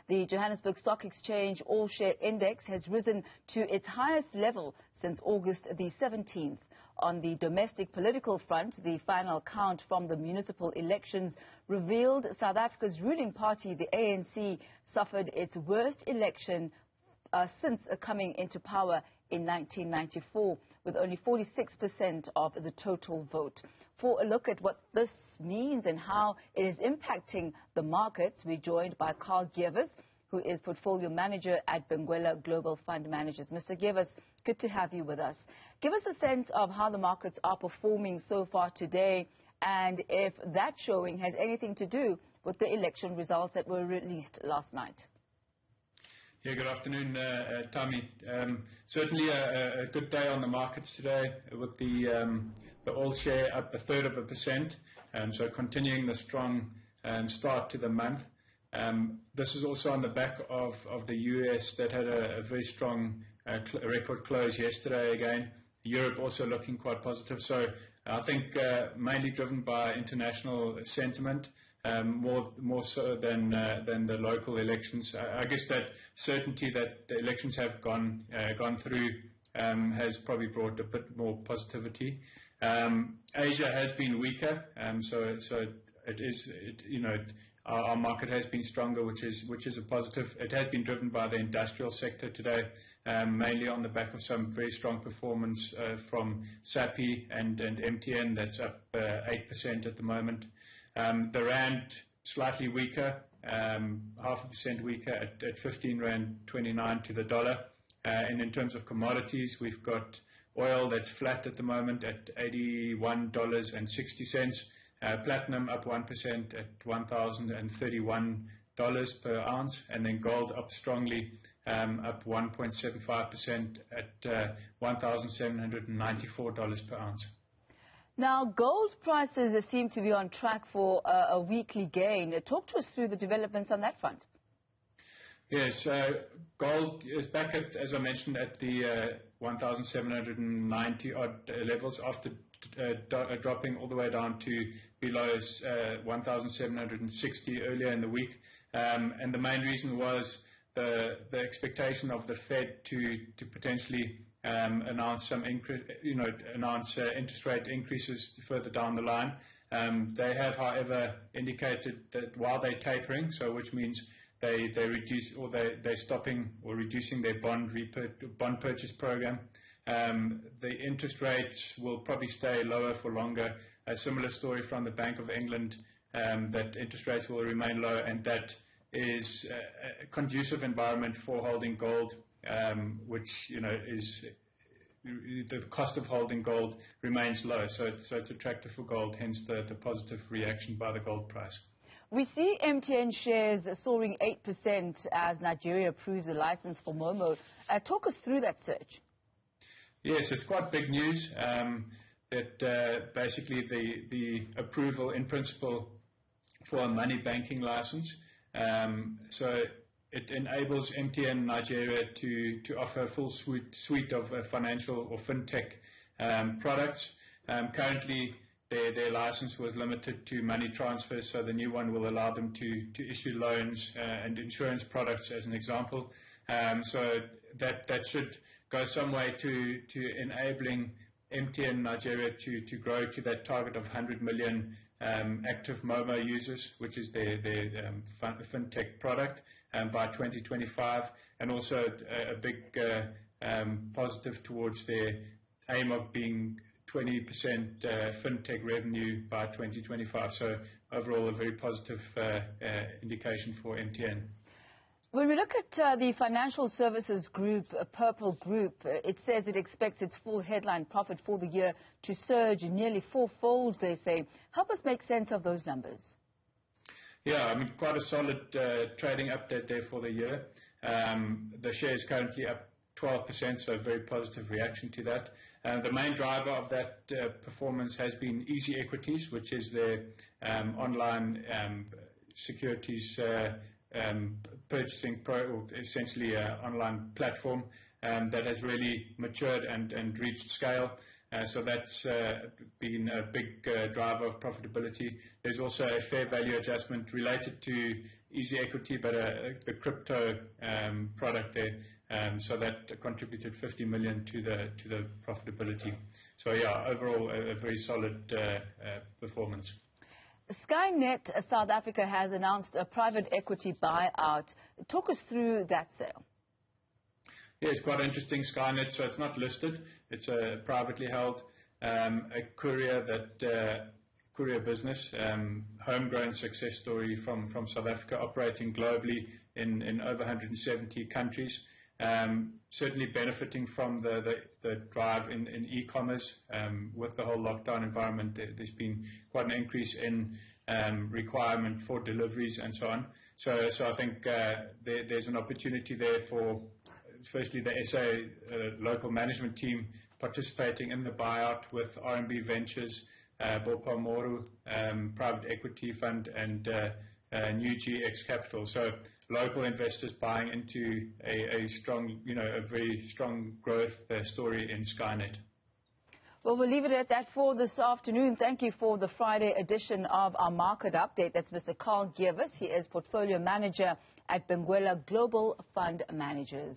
The Johannesburg Stock Exchange All Share Index has risen to its highest level since August the 17th. On the domestic political front, the final count from the municipal elections revealed South Africa's ruling party, the ANC, suffered its worst election since coming into power in 1994, with only 46% of the total vote. For a look at what this means and how it is impacting the markets, we're joined by Karl Gevers, who is Portfolio Manager at Benguela Global Fund Managers. Mr. Gevers, good to have you with us. Give us a sense of how the markets are performing so far today, and if that showing has anything to do with the election results that were released last night. Yeah, good afternoon, Tommy. Certainly a good day on the markets today, with the All Share up 1/3%, so continuing the strong start to the month. This is also on the back of the US that had a very strong record close yesterday again. Europe also looking quite positive. So I think mainly driven by international sentiment, more so than the local elections. I guess that certainty that the elections have gone through has probably brought a bit more positivity. Asia has been weaker, so our market has been stronger, which is a positive. It has been driven by the industrial sector today, mainly on the back of some very strong performance from SAPI and MTN. That's up 8% at the moment. The rand slightly weaker, 0.5% weaker at 15 Rand 29 to the dollar. And in terms of commodities, we've got oil that's flat at the moment at $81.60. Platinum up 1% at $1,031 per ounce, and then gold up strongly, up 1.75% at $1,794 per ounce. Now, gold prices seem to be on track for a weekly gain. Talk to us through the developments on that front. Yes, gold is back at, as I mentioned, at the 1,790 odd levels after dropping all the way down to below 1,760 earlier in the week. And the main reason was the expectation of the Fed to potentially announce some interest rate increases further down the line. They have, however, indicated that while they're tapering, so which means they reduce, or they're stopping or reducing their bond purchase program. The interest rates will probably stay lower for longer. A similar story from the Bank of England, that interest rates will remain low, and that is a conducive environment for holding gold, which is the cost of holding gold remains low, so it's attractive for gold. Hence the positive reaction by the gold price. We see MTN shares soaring 8% as Nigeria approves a license for Momo. Talk us through that surge. Yes, it's quite big news. That basically the approval in principle for a money banking license. So it enables MTN Nigeria to offer a full suite of financial or fintech products. Currently, their license was limited to money transfers, so the new one will allow them to issue loans and insurance products, as an example. So that should go some way to enabling MTN Nigeria to grow to that target of 100 million active Momo users, which is their fintech product, by 2025, and also a big positive towards their aim of being 20% fintech revenue by 2025. So overall, a very positive indication for MTN. When we look at the financial services group, Purple Group, it says it expects its full headline profit for the year to surge nearly fourfold, they say. Help us make sense of those numbers. Yeah, I mean, quite a solid trading update there for the year. The share is currently up 12%, so a very positive reaction to that. The main driver of that performance has been Easy Equities, which is their online securities purchasing essentially online platform that has really matured and reached scale. So that's been a big driver of profitability. There's also a fair value adjustment related to easy equity, but the crypto product there. So that contributed 50 million to the profitability. So yeah, overall a very solid performance. Skynet South Africa has announced a private equity buyout. Talk us through that sale. Yeah, it's quite interesting. Skynet, so it's not listed. It's a privately held, a courier business, homegrown success story from South Africa, operating globally in over 170 countries. Certainly benefiting from the drive in e-commerce. With the whole lockdown environment, there's been quite an increase in requirement for deliveries and so on. So I think there's an opportunity there for, firstly, the SA local management team participating in the buyout with RMB Ventures, Bopamoru Private Equity Fund, and New GX Capital. So local investors buying into a strong, a very strong growth story in Skynet. Well, we'll leave it at that for this afternoon. Thank you for the Friday edition of our market update. That's Mr. Karl Gevers. He is Portfolio Manager at Benguela Global Fund Managers.